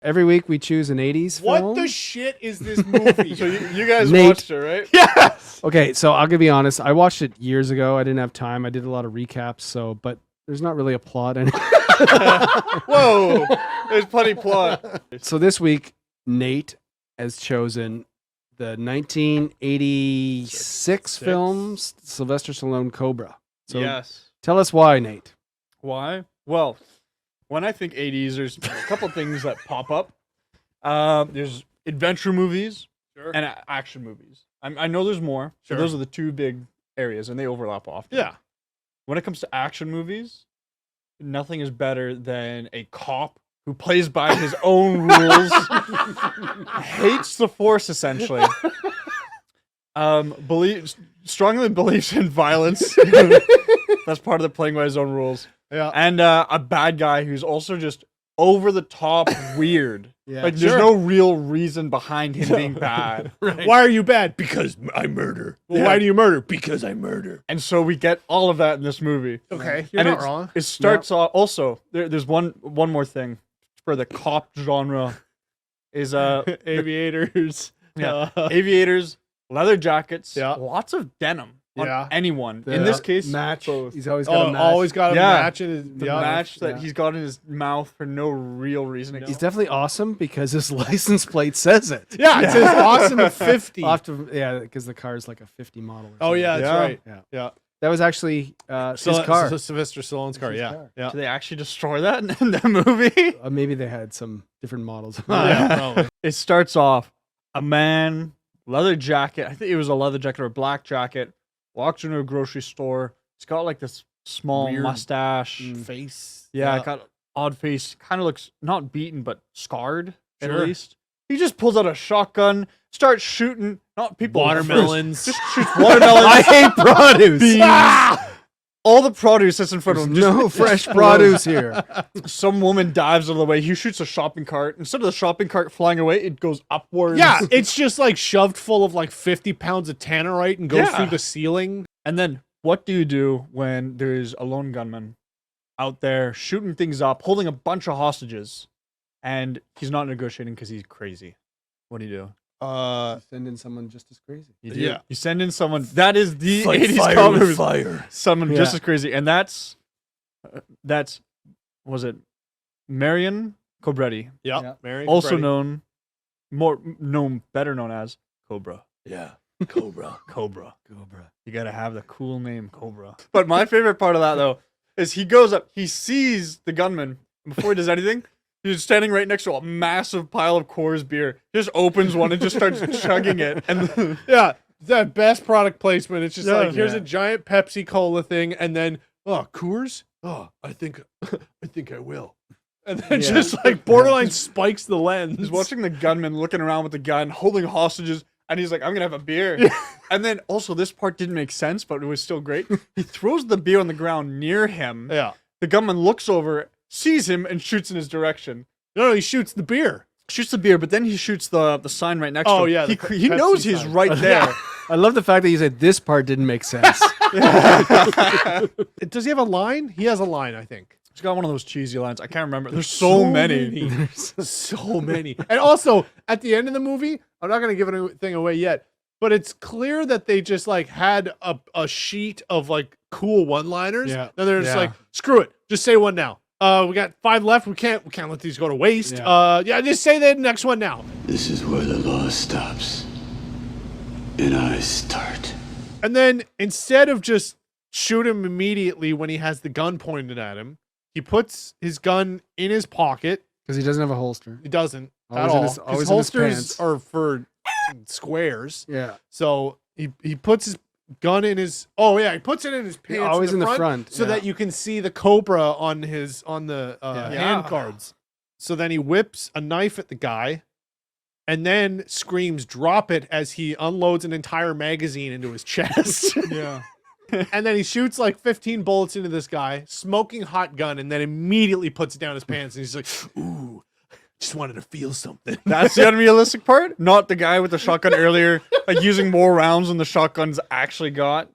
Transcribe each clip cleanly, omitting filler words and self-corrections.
every week we choose an 80s film. What the shit is this movie? So you guys Nate. watched it, right? Yes. Okay, so I'll be honest. I watched it years ago. I didn't have time. I did a lot of recaps. But there's not really a plot in it. Whoa, there's plenty plot. So this week, Nate has chosen the 1986 film Sylvester Stallone Cobra. So Yes. tell us why, Nate. Why? Well, when I think 80s, there's a couple things that pop up. There's adventure movies and action movies. I know there's more. So those are the two big areas, and they overlap often. Yeah. When it comes to action movies, nothing is better than a cop who plays by his own rules, hates the Force essentially, strongly believes in violence. That's part of the playing by his own rules. Yeah. And a bad guy who's also just over the top weird. Yeah. Like there's no real reason behind him being bad. Right. Why are you bad? Because I murder. Well, why do you murder? Because I murder. And so we get all of that in this movie. Okay, you're And not wrong. It starts off also. There's one more thing for the cop genre is Aviators. aviators, leather jackets, Yeah. lots of denim on Yeah. anyone. The In this case, match. both. He's always got a match. Always got a Yeah. match in his The match that he's got in his mouth for no real reason. He's definitely awesome because his license plate says it. Yeah, it says awesome at 50. Because the car is like a 50 model. Or Oh something. yeah, that's Yeah. right. Yeah. Yeah. That was actually his car. Sylvester Stallone's car. His Yeah. car. Yeah. Do they actually destroy that in the movie? Maybe they had some different models. Yeah, probably. It starts off a man, leather jacket. I think it was a leather jacket or a black jacket. Walks into a grocery store. He's got like this small Weird mustache. Face. Yeah, got odd face. Kind of looks not beaten, but scarred at Sure. least. He just pulls out a shotgun, starts shooting not people, Watermelons. just shoots watermelons. I hate produce. beans. All the produce that's in front of him. Just No fresh produce here. Some woman dives out of the way. He shoots a shopping cart. Instead of the shopping cart flying away, it goes upwards. Yeah, it's just like shoved full of like 50 pounds of tannerite and goes Yeah. through the ceiling. And then what do you do when there's a lone gunman out there shooting things up, holding a bunch of hostages, and he's not negotiating because he's crazy? What do you do? Send in someone just as crazy. You do. Yeah. You send in someone. That is the Fight 80s fire comedy. with fire. Someone just Yeah. as crazy. And that's was it Marion Cobretti, Yep. Yeah. Mary also Cobretti. better known as Cobra. Yeah. Cobra. Cobra. Cobra. You gotta have the cool name Cobra. But my favorite part of that though is he goes up, he sees the gunman, and before he does anything, he's standing right next to a massive pile of Coors beer. He just opens one and just starts chugging it. And Yeah. That best product placement. It's just Yeah. like here's Yeah. a giant Pepsi Cola thing, and then Coors. Oh, I think I will. And then Yeah. just like borderline spikes the lens. he's watching the gunman looking around with the gun, holding hostages, and he's like, I'm gonna have a beer. And then also this part didn't make sense, but it was still great. He throws the beer on the ground near him. Yeah. The gunman looks over, sees him, and shoots in his direction. No, he shoots the beer. Shoots the beer, but then he shoots the sign right next to him. yeah, He, the he Pepsi knows he's sign. right there. I love the fact that you said this part didn't make sense. Does he have a line? He has a line, I think. He's got one of those cheesy lines. I can't remember. There's so many. So many. And also, at the end of the movie, I'm not going to give anything away yet, but it's clear that they just like had a sheet of like cool one-liners. Yeah. And they're just Yeah. like, screw it. Just say one now. We got 5 left. We can't let these go to waste. Yeah. Just say the next one now. This is where the law stops. And I start. And then instead of just shoot him immediately when he has the gun pointed at him, he puts his gun in his pocket. Because he doesn't have a holster. He doesn't Always at in all. his- always in his holsters pants. are for squares. Yeah. So he puts his gun in his. Oh yeah, he puts it in his pants. always in the front, so yeah. that you can see the Cobra on the hand Yeah. cards. So then he whips a knife at the guy, and then screams, "Drop it!" as he unloads an entire magazine into his chest. Yeah. And then he shoots like 15 bullets into this guy, smoking hot gun, and then immediately puts it down his pants. And he's like, "Ooh, just wanted to feel something." That's the unrealistic part. Not the guy with the shotgun earlier, like using more rounds than the shotgun's actually got.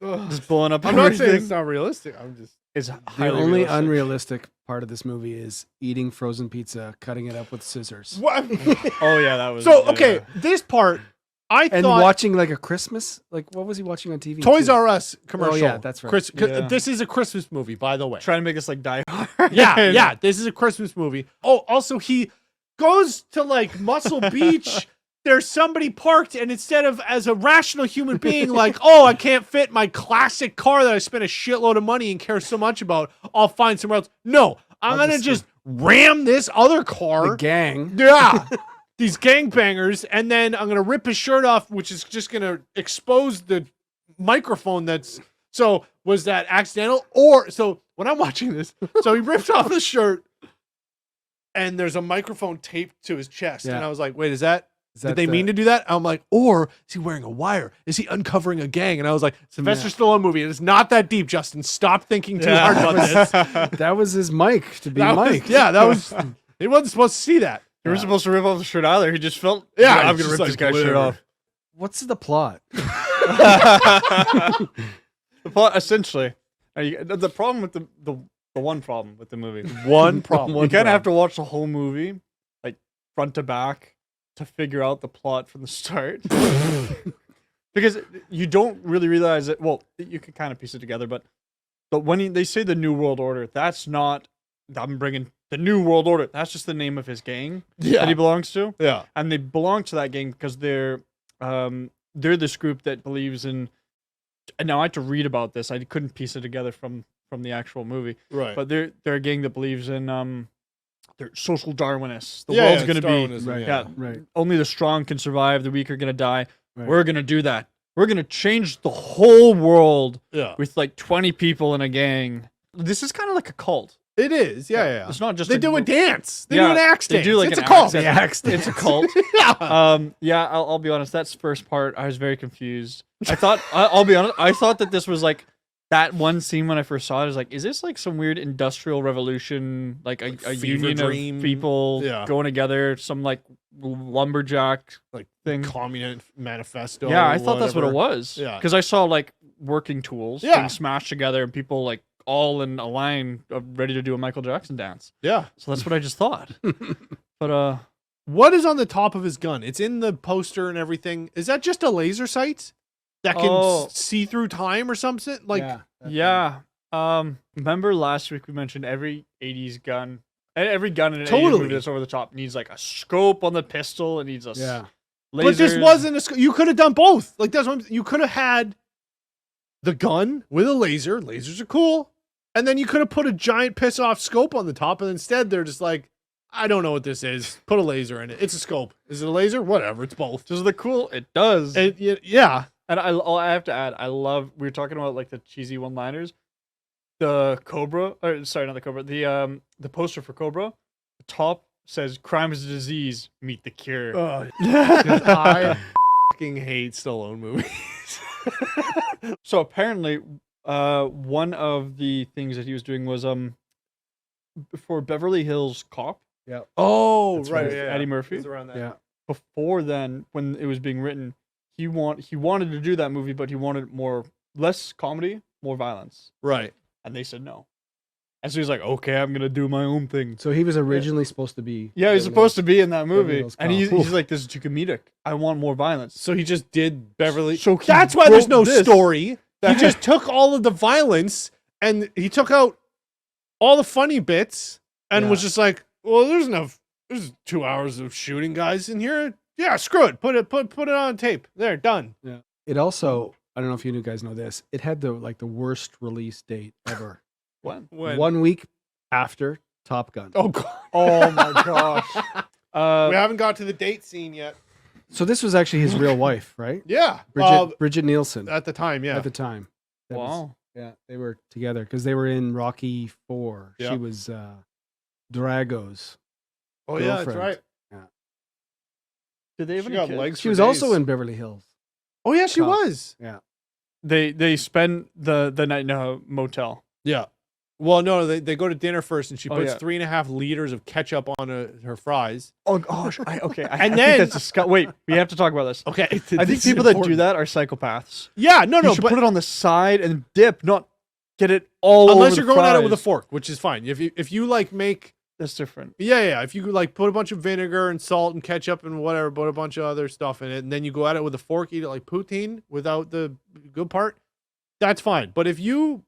Just blowing up I'm not saying everything. it's not realistic. I'm just It's The highly only realistic. unrealistic part of this movie is eating frozen pizza, cutting it up with scissors, What? Oh yeah, that was So okay, this part I and thought watching like a Christmas. Like, what was he watching on TV? Toys too? R Us commercial. Oh, yeah, that's right. Yeah. This is a Christmas movie, by the way. trying to make us like Die Hard. Yeah, this is a Christmas movie. Oh, also he goes to like Muscle Beach. There's somebody parked, and instead of as a rational human being, like, oh, I can't fit my classic car that I spent a shitload of money and care so much about, I'll find somewhere else. No, I'm gonna just ram this other car. The gang. Yeah. These gangbangers, and then I'm gonna rip his shirt off, which is just gonna expose the microphone that's so was that accidental? Or so when I'm watching this, so he ripped off his shirt and there's a microphone taped to his chest. Yeah. And I was like, wait, did they the- mean to do that? I'm like, or is he wearing a wire? Is he uncovering a gang? And I was like, Sylvester Stallone movie. It is not that deep, Justin. Stop thinking too hard about this. That was his mic to be That was- Mike. yeah, that was he wasn't supposed to see that. You were supposed to rip off the shirt either. He just felt, Yeah, I'm it's gonna just rip this like, guy's shirt whatever. off. What's the plot? The plot, essentially, the problem with the one problem with the movie, One problem. you kind of have to watch the whole movie, like front to back, to figure out the plot from the start. Because you don't really realize it. Well, you can kind of piece it together, but when they say the New World Order, that's not. I'm bringing the New World Order. That's just the name of his gang that he belongs to. Yeah. And they belong to that gang because they're this group that believes in. And now I had to read about this. I couldn't piece it together from the actual movie. Right. But they're a gang that believes in they're social Darwinists. The Yeah, world's it's gonna be Darwinism, right. yeah. Right. only the strong can survive. The weak are gonna die. Right. We're gonna do that. We're gonna change the whole world Yeah. with like 20 people in a gang. This is kind of like a cult. It is. Yeah. It's not just They a do a group. dance. They Yeah, do an axe they dance. do like it's an a cult. axe dance. It's a cult. Yeah. I'll be honest. That's the first part. I was very confused. I thought, I'll be honest. I thought that this was like that one scene when I first saw it. I was like, is this like some weird industrial revolution, like a fever union dream. of people Yeah. going together, some like lumberjack Like thing? Communist manifesto. Yeah, I thought that's what it whatever. was. Yeah. Because I saw like working tools Yeah. being smashed together and people like all in a line ready to do a Michael Jackson dance. Yeah. So that's what I just thought. But What is on the top of his gun? It's in the poster and everything. Is that just a laser sight that can Oh. see through time or something? Like, yeah. Remember last week we mentioned every 80s gun, every gun in an 80s Totally. movie that's over the top needs like a scope on the pistol. It needs a Yeah. but this lasers. wasn't a. You could have done both. Like that's what you could have had. The gun with a laser. Lasers are cool. And then you could have put a giant piss off scope on the top, and instead they're just like, I don't know what this is. Put a laser in it. It's a scope. Is it a laser? Whatever. It's both. Does it look cool? It does. Yeah. And I have to add, I love. We were talking about like the cheesy one-liners. The Cobra, or sorry, not the Cobra. The poster for Cobra, the top says "Crime is a disease, meet the cure." I fucking hate Stallone movies. So apparently, one of the things that he was doing was for Beverly Hills Cop. Oh, That's right. right. Yeah. Eddie Murphy. It was around that. Yeah. Before then, when it was being written, he wanted to do that movie, but he wanted less comedy, more violence, Right. and they said no. And so he's like, "Okay, I'm gonna do my own thing." So he was originally supposed to be. Yeah, he's supposed to be in that movie, Hills and Cop. he's like, "This is too comedic. I want more violence." So he just did Beverly. So he That's why there's wrote no this. story. He just took all of the violence and he took out all the funny bits and was just like, well, there's enough. There's 2 hours of shooting guys in here. Yeah, screw it. Put it on tape. There, done. It also, I don't know if you guys know this. It had the worst release date ever. When? 1 week after Top Gun. Oh god. Oh my gosh. We haven't got to the date scene yet. So this was actually his real wife, right? Yeah. Bridget Nielsen At the time, yeah. at the time. That was- Wow. yeah, they were together because they were in Rocky 4. Yeah. She was Drago's. Oh yeah, that's girlfriend. right. Did they have She any got kids? legs. She for was also days. in Beverly Hills. Oh yeah, she Cop. was. They spend the night in a motel. Yeah. Well, no, they go to dinner first, and she Oh, puts yeah. 3.5 liters of ketchup on her fries. Oh gosh. Okay. And I then- think that's wait, we have to talk about this. Okay, I think people that do that are psychopaths. Yeah, no, You no, should but put it on the side and dip, not get it all Unless over you're the going at it with a fries. fork, which is fine. If you like make That's different. yeah. If you like put a bunch of vinegar and salt and ketchup and whatever, put a bunch of other stuff in it, and then you go at it with a fork, eat it like poutine without the good part, that's fine. But if you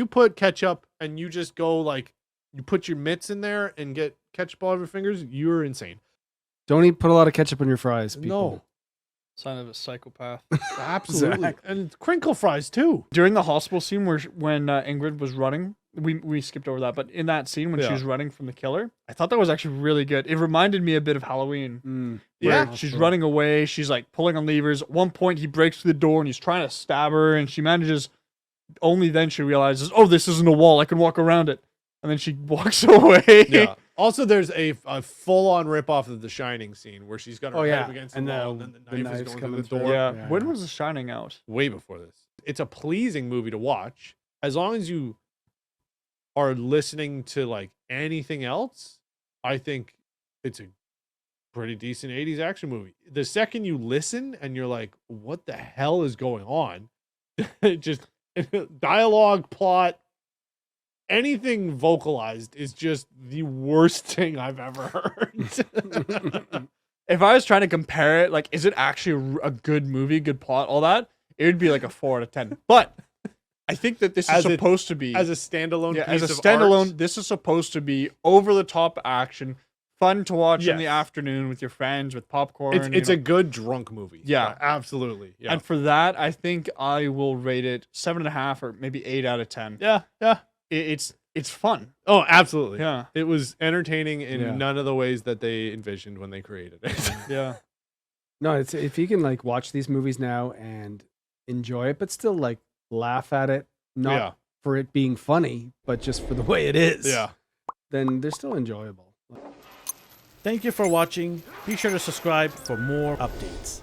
put ketchup and you just go like you put your mitts in there and get ketchup all over your fingers, you're insane. Don't put a lot of ketchup on your fries, people. No, Sign of a psychopath. absolutely, Exactly. and crinkle fries too. During the hospital scene when Ingrid was running, we skipped over that, but in that scene when she Yeah. was running from the killer, I thought that was actually really good. It reminded me a bit of Halloween. Yeah. Where she's running away, she's like pulling on levers. At one point, he breaks through the door and he's trying to stab her, and she manages. Only then she realizes, oh, this isn't a wall. I can walk around it, and then she walks away. Yeah. Also, there's a full-on rip-off of the Shining scene where she's got her Oh, head yeah. up against And the wall, the- and then the the knife is knife's going coming through the through. door. Yeah. Yeah. When was The Shining out? Way before this. It's a pleasing movie to watch. As long as you are listening to like anything else, I think it's a pretty decent 80s action movie. The second you listen and you're like, what the hell is going on? Just dialogue, plot, anything vocalized is just the worst thing I've ever heard. If I was trying to compare it, like, is it actually a good movie, good plot, all that? It would be like a 4 out of 10. But I think that this is As a- supposed to be As a standalone yeah, piece as a of standalone. art. This is supposed to be over the top action, fun to watch in the Yes. afternoon with your friends with popcorn. It's a good drunk movie. Yeah. Absolutely. Yeah. And for that, I think I will rate it 7.5 or maybe 8 out of 10. yeah. It's fun. Oh, absolutely. Yeah, It was entertaining in Yeah. none of the ways that they envisioned when they created it. yeah. No, it's if you can like watch these movies now and enjoy it, but still like laugh at it, not Yeah. for it being funny, but just for the way it is. Yeah. Then they're still enjoyable. Thank you for watching. Be sure to subscribe for more updates.